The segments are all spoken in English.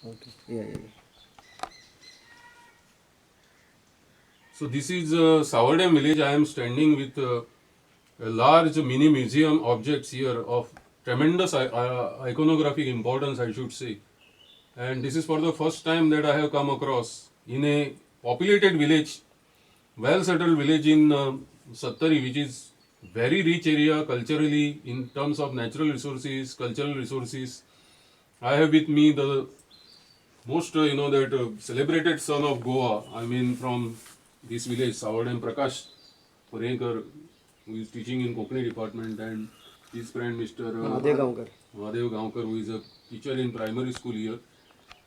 Okay. Yeah. So this is Savardem village. I am standing with a large mini museum objects here of tremendous iconographic importance, I should say. And this is for the first time that I have come across in a populated village, well settled village in Sattari, which is very rich area culturally in terms of natural resources, cultural resources. I have with me the most that celebrated son of Goa. I mean from this village, Savardem Prakash Parekar, who is teaching in Kokani department, and his friend Mr. Mahadev Gaonkar. Mahadev Gaonkar, who is a teacher in primary school here.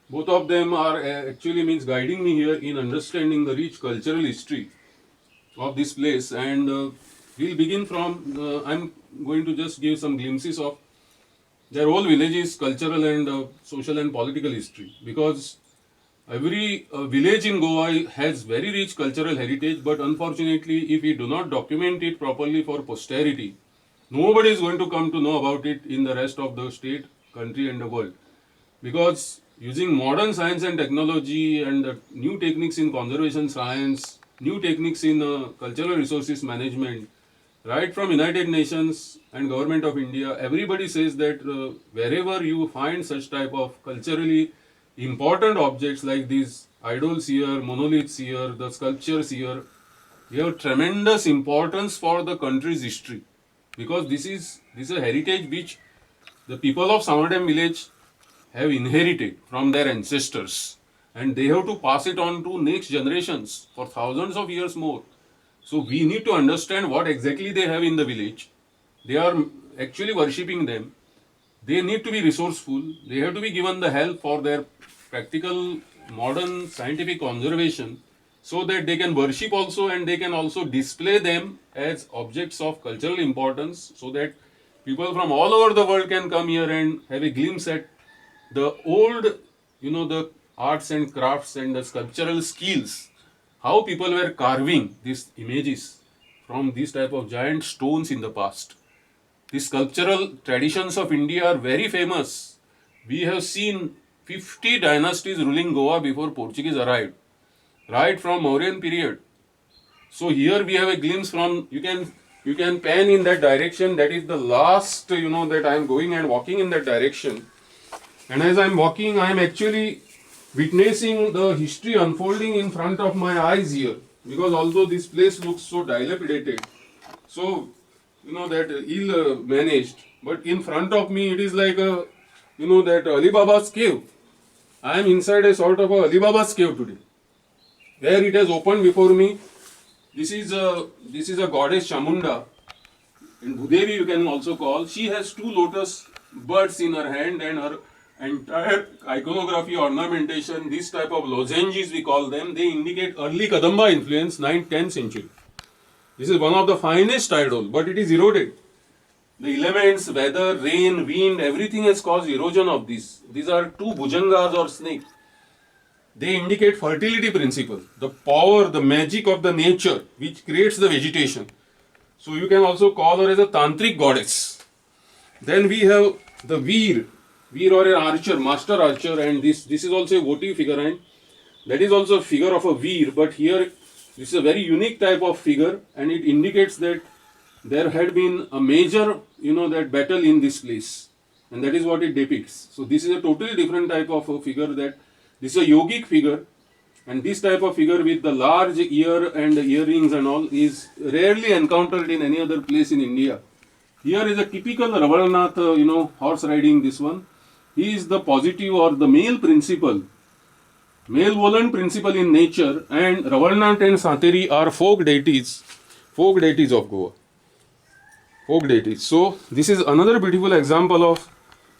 Both of them are actually means guiding me here in understanding the rich cultural history of this place. And we'll begin from, I'm going to just give some glimpses of their whole village's cultural and social and political history, because every village in Goa has very rich cultural heritage, but unfortunately, if we do not document it properly for posterity, nobody is going to come to know about it in the rest of the state, country, and the world. Because using modern science and technology and new techniques in conservation science, new techniques in cultural resources management, right from United Nations and Government of India, everybody says that wherever you find such type of culturally important objects like these idols here, monoliths here, the sculptures here, they have tremendous importance for the country's history, because this is a heritage which the people of Samadam village have inherited from their ancestors, and they have to pass it on to next generations for thousands of years more. So we need to understand what exactly they have in the village. They are actually worshipping them. They need to be resourceful. They have to be given the help for their practical modern scientific conservation, so that they can worship also and they can also display them as objects of cultural importance, so that people from all over the world can come here and have a glimpse at the old, the arts and crafts and the sculptural skills, how people were carving these images from these type of giant stones in the past. The sculptural traditions of India are very famous. We have seen 50 dynasties ruling Goa before Portuguese arrived, right from Mauryan period. So here we have a glimpse from, you can pan in that direction. That is the last, that I am going and walking in that direction. And as I am walking, I am actually witnessing the history unfolding in front of my eyes here. Because although this place looks so dilapidated, so that ill managed, but in front of me it is like a, that Alibaba's cave. I am inside a sort of a Alibaba's cave today, where it has opened before me. This is a goddess Chamunda, and Bhudevi you can also call. She has two lotus buds in her hand, and her entire iconography, ornamentation, these type of lozenges we call them, they indicate early Kadamba influence, 9th, 10th century. This is one of the finest idol, but it is eroded. The elements, weather, rain, wind, everything has caused erosion of this. These are two bhujangas or snake. They indicate fertility principle, the power, the magic of the nature which creates the vegetation. So you can also call her as a tantric goddess. Then we have the Veer or an archer, master archer, and this is also a votive figure, and that is also a figure of a Veer, but here this is a very unique type of figure, and it indicates that there had been a major, that battle in this place, and that is what it depicts. So this is a totally different type of a figure, that this is a yogic figure, and this type of figure with the large ear and earrings and all is rarely encountered in any other place in India. Here is a typical Ravalnath, horse riding this one. He is the positive or the male principle, malevolent principle in nature, and Ravalnath and Sateri are folk deities of Goa. Folk deities. So this is another beautiful example of,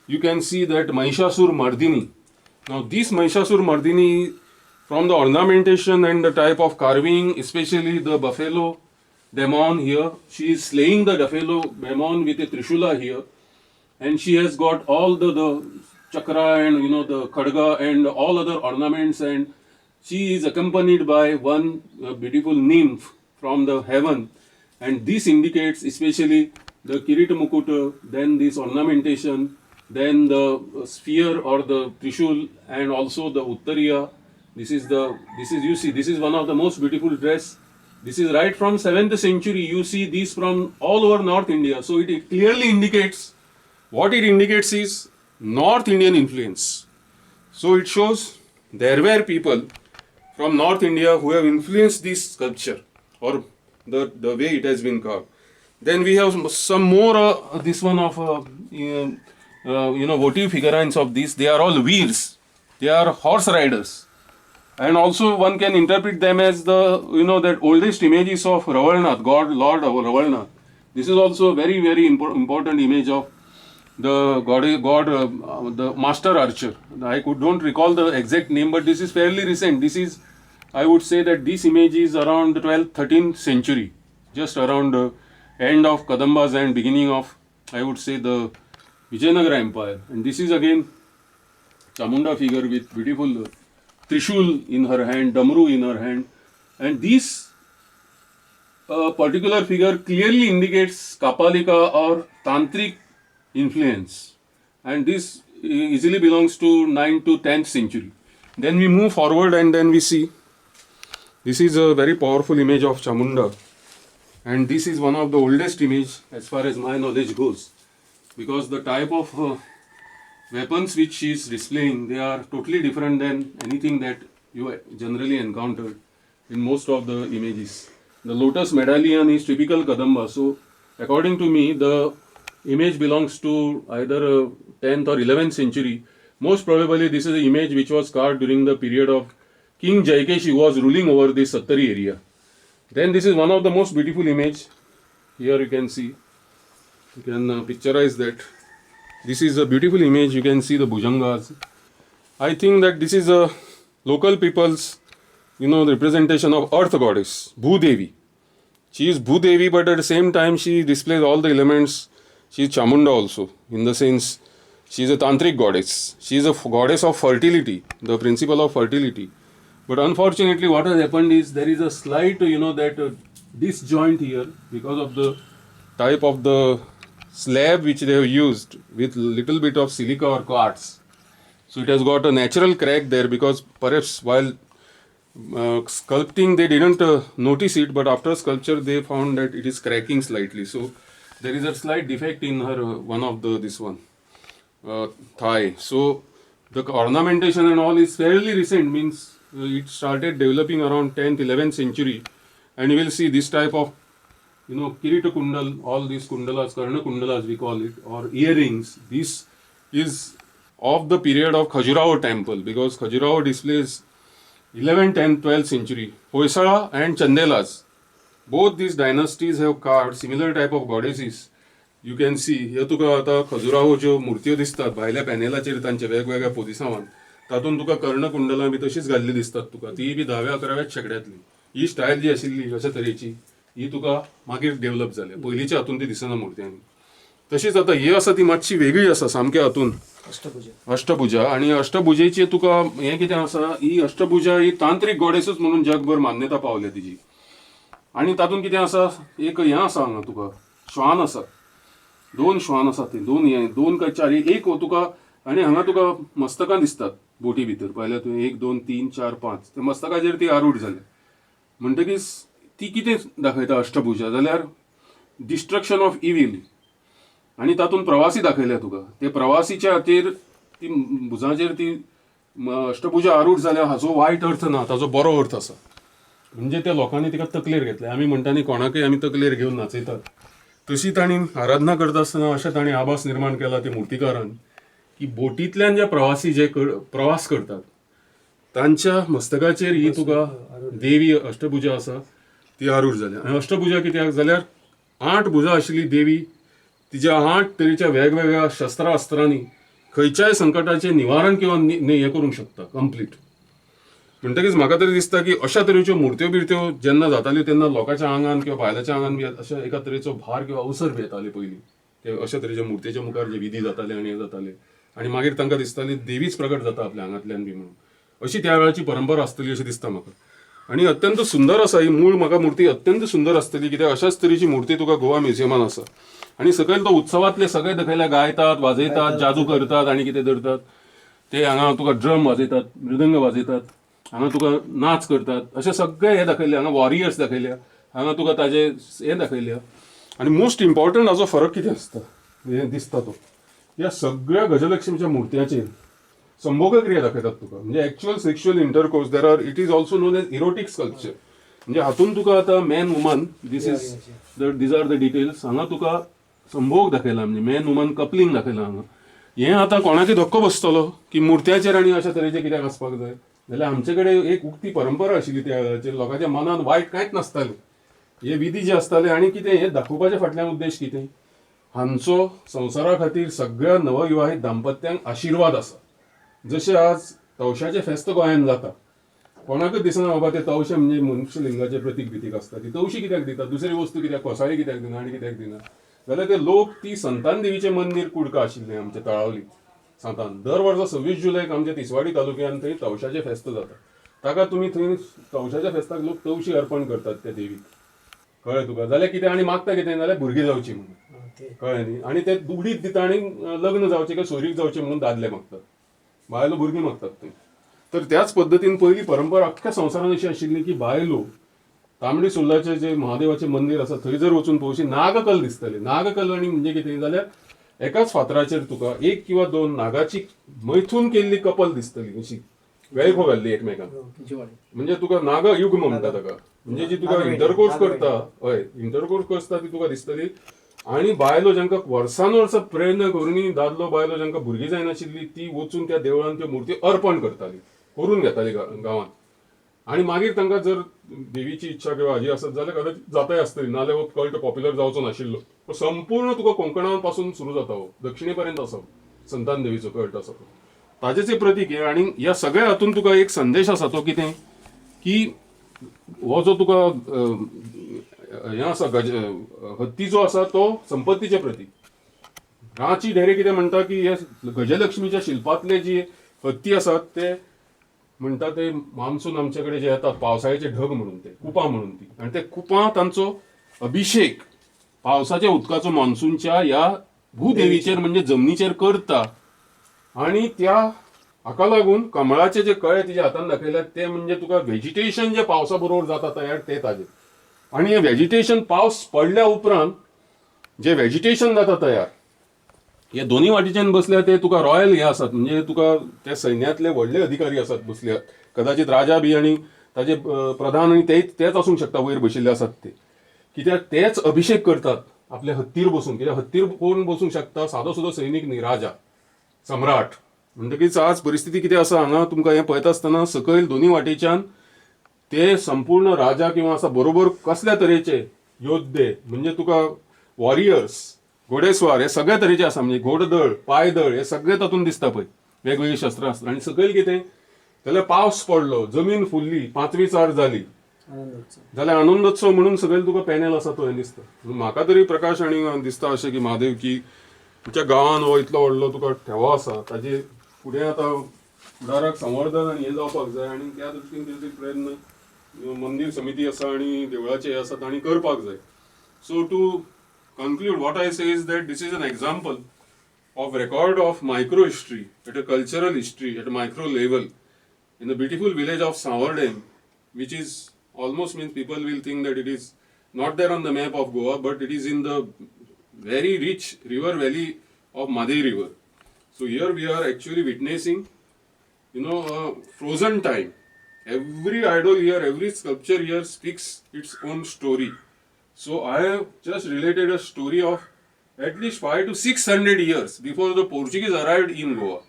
you can see that Mahishasur Mardini. Now this Mahishasur Mardini, from the ornamentation and the type of carving, especially the buffalo demon here, she is slaying the buffalo demon with a trishula here, and she has got all the chakra and the khadga and all other ornaments, and she is accompanied by one beautiful nymph from the heaven, and this indicates especially the Kirit Mukuta, then this ornamentation, then the sphere or the Trishul, and also the Uttariya. This is you see, this is one of the most beautiful dress. This is right from 7th century. You see these from all over North India. So it clearly indicates, what it indicates is North Indian influence. So it shows there were people from North India who have influenced this sculpture or the way it has been carved. Then we have some more, this one of votive figurines of these. They are all Veers. They are horse riders. And also one can interpret them as the, that oldest images of Ravalnath, God, Lord of Ravalnath. This is also a very, very important image of the the master archer. I don't recall the exact name, but this is fairly recent. This is, I would say that this image is around the 12th, 13th century, just around the end of Kadambas and beginning of, I would say, the Vijayanagara Empire. And this is again Chamunda figure with beautiful Trishul in her hand, Damru in her hand. And this particular figure clearly indicates Kapalika or Tantric influence. And this easily belongs to 9th to 10th century. Then we move forward and then we see, this is a very powerful image of Chamunda. And this is one of the oldest image as far as my knowledge goes. Because the type of weapons which she is displaying, they are totally different than anything that you generally encounter in most of the images. The lotus medallion is typical Kadamba. So according to me, the image belongs to either 10th or 11th century. Most probably this is an image which was carved during the period of King Jaikeshi, who was ruling over the Sattari area. Then this is one of the most beautiful image. Here you can see, you can picturize that. This is a beautiful image. You can see the Bhujangas. I think that this is a local people's, representation of Earth goddess, Bhudevi. She is Bhudevi, but at the same time she displays all the elements. She is Chamunda also, in the sense she is a tantric goddess. She is a goddess of fertility, the principle of fertility. But unfortunately what has happened is there is a slight, disjoint here because of the type of the slab which they have used with little bit of silica or quartz. So it has got a natural crack there because perhaps while sculpting they didn't notice it, but after sculpture they found that it is cracking slightly. So there is a slight defect in her one of the thigh. So the ornamentation and all is fairly recent, means it started developing around 10th 11th century, and you will see this type of Kirita Kundal, all these kundalas, Karna kundalas we call it, or earrings. This is of the period of Khajuraho temple, because Khajuraho displays 11th, 10th, 12th century. Hoysala and Chandelas, both these dynasties have carved similar type of goddesses. You can see here तुका आता खजुराहो ज्यो मूर्त्यो दिसतात भायल्या पॅनेलाचेर तांच्या वेगवेगळ्या पोझिशनांत, तातूंत तुका कर्णकुंडलां B तशीच घाल्ली दिसतात तुका, ती बी 10व्या 11व्या शेंकड्यांतली. ही स्टायल जी आशिल्ली अशा तरेची, ही तुका मागीर डेव्हलप जाल्या. पयलींच्या हातून ती दिसना मुर्त्यांनी. तशीच आता ही आसा ती मातशी वेगळी आसा सामक्या हातून, अष्टभुजा. आणि अष्टभुजेची तुका हें कितें आसा, ही अष्टभुजा ही तांत्रिक गॉडेसच म्हणून जगभर मान्यता पावल्या तिची. आणि तातूंत कितें आसा, एक हें आसा हांगा तुका श्वान आसा, 2 श्वान आसा ते, 2 काय 4, एक तुका, आनी हांगा तुका मस्तकां दिसतात बोटी भितर. पळयल्यार तुवें 1 2 3 4 5 ते मस्तकाचेर ती आरूढ जाल्या. म्हणटकीच ती कितें दाखयता अष्टभुजा, जाल्यार डिस्ट्रक्शन ऑफ इविल. आणि तातूंत प्रवासी दाखयल्या तुका, ते प्रवासीच्या हातीर ती भुजाचेर ती अष्टभुजा आरूढ जाल्या हाचो वायट अर्थ ना, ताचो बरो अर्थ आसा. म्हणजे त्या लोकांनी तिका तकलेर घेतल्या. आमी म्हणटा न्ही कोणाकय आमी तकलेर घेवन नाचयतात, तशी तांणी आराधना करता आसतना अशें तांणी आभास निर्माण केला ते मुर्तीकारान, की बोटींतल्यान जे प्रवासी जे प्रवास करतात तांच्या मस्तकाचेर ही तुका देवी अष्टभुजा आसा ती आरूढ जाल्या. आनी अष्टभुजा कित्याक जाल्यार 8 भुजा आशिल्ली देवी, तिच्या 8 तरेच्या वेगवेगळ्या शस्त्रां अस्त्रांनी खंयच्याय संकटाचें निवारण किंवा हें करूंक शकता कंप्लीट. म्हणटकीच म्हाका तरी दिसता की अशा तरेच्यो मुर्त्यो बिर्त्यो जेन्ना जाताल्यो तेन्ना लोकांच्या आंगान किंवा भायल्याच्या आंगान बी अशा एका तरेचो भार किंवा अवसर बी येताले पयलीं. ते अशा तरेच्या मुर्तेच्या मुखार जे विधी जाताले आनी हे जाताले, आनी मागीर तांकां दिसताली देवीच प्रकट जाता आपल्या आंगांतल्यान बी म्हणून. अशी त्या वेळाची परंपरा आसतली अशें दिसता म्हाका. आनी अत्यंत सुंदर आसा ही मूळ म्हाका मुर्ती, अत्यंत सुंदर आसतली, कित्याक अशाच तरेची मुर्ती तुका गोवा म्युझियमान आसा. आणि सकयल तो उत्सवातले सगळे दाखयल्या गायतात वाजयतात जादू करतात आणि कितें धरतात ते हांगा तुका ड्रम वाजयतात मृदंग वाजयतात हांगा तुका नाच करतात अशें सगळे हे दाखयले हांगा वॉरियर्स दाखयल्या हांगा तुका ताजे हे दाखयल्या आणि मोस्ट इम्पॉर्टंट हाचो फरक कितें आसता हे दिसता तो ह्या सगळ्या गजलक्ष्मीच्या मुर्त्यांचेर संभोग क्रिया दाखयतात तुका म्हणजे actual sexual intercourse there are it is also known as erotic sculpture म्हणजे हातून तुका आता man woman these are the details हांगा तुका संभोग दाखयला म्हणजे मॅन वुमन कपलिंग दाखयला हांगा हे आता कोणाकय धक्को बसतलो की मुर्त्याचेर आनी अशा तरेचे कित्याक आसपाक जाय जाल्यार आमचे कडेन एक उक्ती परंपरा आशिल्ली त्या वेळाचेर लोकांच्या मनात वायट कांयच नासतालें हे विधी जे आसताले आनी कितें हे दाखोवपाच्या फाटल्यान उद्देश कितें हांचो संवसारा खातीर सगळ्या नवविवाहीत दाम्पत्यांक आशिर्वाद आसा जशें आज तवशाचें फेस्त गोंयांत जाता कोणाकच दिसना बाबा ते तवशें म्हणजे मनुश्य लिंगाचें प्रतीक बितीक आसता ती तवशी कित्याक दिता दुसरी वस्तू कित्याक कोसाळी कित्याक दिना आनी कित्याक दिना जाल्यार ते लोक ती संतान देवीचें मंदीर कुडका आशिल्लें आमच्या तळावली सांतान दर वर्सा 26 जुलैक आमच्या तिसवाडी तालुक्यात थंय तवशाचें फेस्त जाता ताका तुमी थंय तवशाच्या फेस्ताक लोक तवशी अर्पण करतात त्या देवीक कळ्ळें तुका जाल्यार कितें आनी मागता कितें जाल्यार भुरगीं जावची म्हणून कळ्ळें न्ही आनी ते उडीत दिता आनी लग्न जावचें काय सोयरीक जावचें म्हणून दादले मागतात बायलो भुरगीं मागतात थंय तर त्याच पद्दतीन पयलीं परंपरा अख्ख्या संवसारान अशी आशिल्ली की बायलो तांबडी सुर्लाचें जे महादेवाचें मंदीर आसा थंय जर वचून पळोवची नागकल दिसतले नागकल आनी म्हणजे कितें जाल्यार एकाच फातराचेर तुका एक किंवा दोन नागाची मैथून केल्ली कपल दिसतली अशी वेळखो घाल्ली एकमेकांक म्हणजे तुका नाग युग्म म्हणटा ताका म्हणजे जी तुका इंटरकोर्स करता हय इंटरकोर्स करता ती तुका दिसतली आणि बायलो जांकां वर्सान वर्स प्रयत्न करूनय दादलो बायलो जांकां भुरगीं जायनाशिल्ली ती वचून त्या देवळान त्यो मुर्ती अर्पण करताली करून घेताली गांवांत आणि मागीर तांकां जर देवीची इच्छा किंवा हाजी आसत जाल्यार कदाचित जाताय आसतली नाल्यार हो कल्ट पॉप्युलर जावचो नाशिल्लो तो संपूर्ण तुका कोंकणा पासून सुरू जाता हो दक्षिणे पर्यंत आसा संतान देवीचो कल्ट आसा तो ताजेचे प्रतीक हे आणि ह्या सगळ्या हातून तुका एक संदेश आसा तो कितें की हो जो तुका हे आसा हत्ती जो आसा तो संपत्तीचें प्रतीक राची ढेरे कितें म्हणटा की हे गजलक्ष्मीच्या शिल्पातले जी हत्ती आसात ते म्हणटा ते मान्सून आमचे कडेन जे येतात पावसाळ्याचे ढग म्हणून ते कुपां म्हणून ती आनी ते कुपां तांचो अभिषेक पावसाच्या उदकाचो मान्सूनच्या ह्या भूदेवीचेर म्हणजे जमनीचेर करता आणि त्या हाका लागून कमळाचे जे कळे तिच्या हातान दाखयल्यात ते म्हणजे तुका व्हेजिटेशन जे पावसा बरोबर जाता तयार ते ताजे आणि हे व्हेजिटेशन पावस पडल्या उपरांत जे व्हेजिटेशन जाता तयार हे दोन्ही वाटेच्यान बसल्या ते तुका रॉयल हे आसात म्हणजे तुका त्या सैन्यांतले व्हडले अधिकारी आसात बसल्यात कदाचित राजा बी आणि ताजे प्रधान आणि तेच आसूंक शकता वयर बशिल्ले आसात ते कित्याक तेच अभिषेक करतात आपल्या हत्तीर बसून कित्याक हत्तीर कोण बसूंक शकता सादो सुद्दां सैनीक न्ही राजा सम्राट म्हणटकीच आज परिस्थिती कितें आसा हांगा तुमकां हें पळयता आसतना सकयल दोन्ही वाटेच्यान ते संपूर्ण राजा किंवा असा बरोबर कसल्या तरेचे योद्धे म्हणजे तुका वॉरियर्स घोडेस्वार हे सगळ्या तरेचे आसा म्हणजे घोडदळ पायदळ हे सगळे तातूंत दिसता पळय वेगवेगळी शस्त्रां आसता आनी सकयल कितें जाल्यार पावस पडलो जमीन फुल्ली 5वी चार जाली जाल्यार आनंदोत्सव म्हणून सकयल तुका पॅनल आसा तो हे दिसता म्हाका तरी प्रकाश आनी दिसता अशें की महादेव की तुमच्या गांवांत हो इतलो व्हडलो तुका ठेवो आसा ताजे फुडें आतां फुडाराक संवर्धन आनी हें जावपाक जाय आनी त्या दृश्टीन कितें प्रयत्न मंदिर समिती आसा आनी देवळाचे हे आसात आनी करपाक जाय सो to conclude what I say is that this is an example of record of micro history at a cultural history at a micro level in the beautiful village of Savardem, which is almost means people will think that it is not there on the map of Goa, but it is in the very rich river valley of Madhi river. So here we are actually witnessing a frozen time. Every idol here, every sculpture here speaks its own story. So I have just related a story of at least 500 to 600 years before the Portuguese arrived in Goa.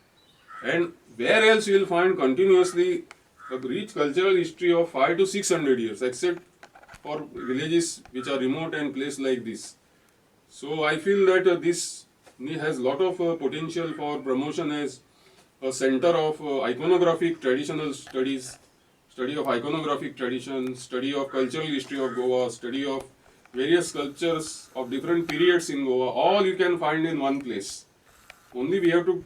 And where else you will find continuously a rich cultural history of 500 to 600 years, except for villages which are remote and placed like this. So I feel that this has lot of potential for promotion as a center of iconographic traditional studies, study of iconographic traditions, study of cultural history of Goa, study of various sculptures of different periods in Goa, all you can find in one place. Only we have to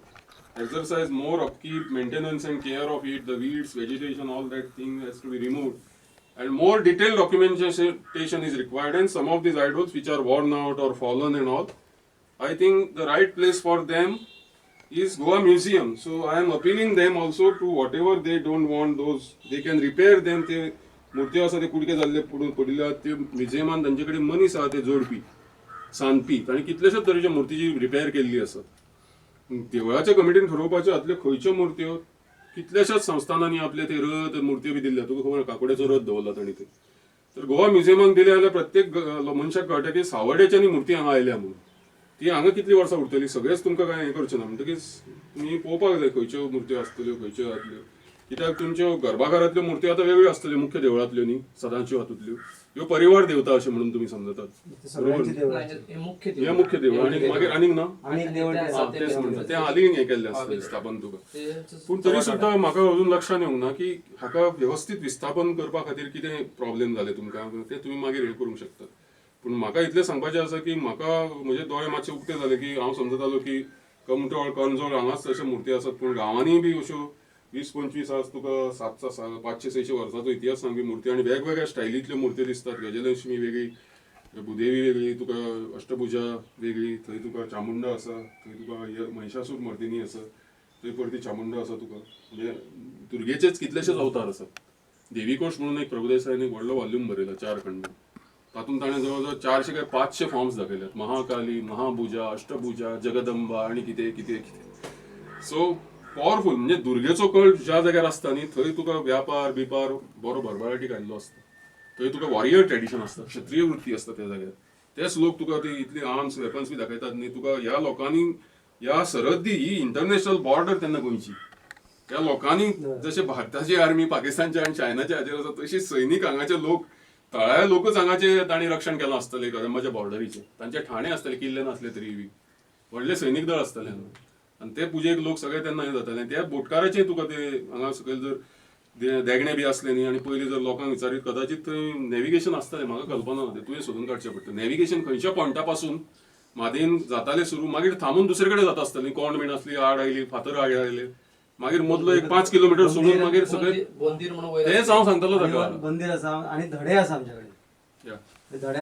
exercise more upkeep, maintenance and care of it, the weeds, vegetation, all that thing has to be removed. And more detailed documentation is required, and some of these idols which are worn out or fallen and all, I think the right place for them is Goa Museum. So I am appealing them also to whatever they don't want those, they can repair them. ते मूर्ती आसा ते कुडके जाल्ले पडून पडिल्ले ते म्युझियमान तांचे मनीस आहा ते जोडपी सांदपी तांणी कितलेशेच तरेच्या मुर्तीची रिपेर केल्ली आसा. देवळाच्या कमिटीन ठरोवपाचे आतल्यो खंयच्यो मुर्त्यो कितल्याशाच संस्थानांनी आपले ते रथ मुर्त्यो बी दिल्ल्या. तुका खबर काकोड्याचो रथ दवरला तांणी ते. तर गोवा म्युझियमाक दिले जाल्यार प्रत्येक मनशाक कळटा की सावड्याच्यानी मुर्ती हांगा आयल्या म्हणून. ती हांगा कितली वर्सां उरतली सगळेच तुमकां काय हें करचें ना. म्हणटकीच तुमी पळोवपाक जाय खंयच्यो मुर्त्यो आसतल्यो खंयच्यो जातल्यो. कित्याक तुमच्यो गर्भाघरांतल्यो मुर्त्यो आतां वेगळ्यो आसतल्यो मुख्य देवळांतल्यो न्ही सदांच्यो हातूंतल्यो. ह्यो परिवार देवता अशें म्हणून तुमी समजतात. सगळ्यांची देवळं. हे मुख्य देवळ आणि मागीर आनीक ना आनीक देवळ ते हा, तेच म्हणटा ते हालीं हें केल्लें आसतलें स्थापन तुका. पूण तरी सुद्दां म्हाका अजून लक्षांत येवंक ना की हाका वेवस्थीत विस्थापन करपा खातीर कितें प्रॉब्लेम जाले तुमकां ते तुमी मागीर हें करूंक शकतात. पूण म्हाका इतलें सांगपाचें आसा की म्हाका म्हजे दोळे मातशे उक्ते जाले की हांव समजतालो की कमटोळ कणजोळ हांगाच अश्यो मुर्ती आसात पूण गांवांनी बी अश्यो 20-25 आज तुका 500-600 वर्सांचो इतिहास सांगपी मुर्ती आनी वेगवेगळ्या स्टायलींतल्यो मुर्त्यो दिसतात. गजलक्ष्मी वेगळी, भुदेवी वेगळी, तुका अष्टभुजा वेगळी, थंय तुका चामुंडा आसा, थंय तुका महिषासूर मर्दिनी आसा, थंय परती चामुंडा आसा. तुका म्हणजे दुर्गेचेच कितलेशेच अवतार आसात. देवीकोश म्हणून एक प्रभुदेसायान एक व्हडलो वॉल्यूम बरयला 4 खंड. तातूंत ताणें जवळ 400 काय 500 फॉर्म्स दाखयल्यात. महाकाली, महाभुजा, अष्टभुजा, जगदंबा आनी कितें कितें कितें. सो पॉवरफुल म्हणजे दुर्गेचो कळ ज्या जाग्यार आसता न्ही थंय तुका व्यापार बिपार बरो भरभराटीक आयिल्लो आसता. थंय तुका वॉरियर ट्रेडिशन आसता, क्षत्रीय वृत्ती आसता त्या जाग्यार. तेच लोक तुका ते इतले आर्म्स वेपन्स बी दाखयतात न्ही. तुका ह्या लोकांनी ह्या सरहद्दी ही इंटरनॅशनल बॉर्डर तेन्ना गोंयची. त्या लोकांनी जशे भारताची आर्मी पाकिस्तानच्या आनी चायनाच्या हाचेर आसा तशी सैनीक हांगाचे लोक तळाळे लोकच हांगाचे तांणी रक्षण केलां आसतलें कदंबाच्या बॉर्डरीचें. तांचे ठाणे आसतले किल्ले नासले तरी बी व्हडले सैनीक दळ आसतलें हांगा. आनी ते पुजेक लोक सगळे तेन्ना हें जाताले. त्या बोटकाराचें तुका ते हांगा सकयल जर देगणे बी असले न्ही आनी पयलीं जर लोकांक विचारीत कदाचित थंय नॅव्हिगेशन आसतलें म्हाका कल्पना ना. ते तुवें सोदून काडचें पडटा. नॅव्हिगेशन खंयच्या पॉयंटा पासून म्हादेन जातालें सुरू मागीर थांबून दुसरे कडेन जाता आसतलें. कोण बीण असली आड आयली फातर आयले मागीर मदलो एक 5 किलोमीटर सोडून मागीर सगळे तेच हांव सांगतालो ताका. मंदिर आसा आनी धडे आसा आमचे कडेन. या ते धडे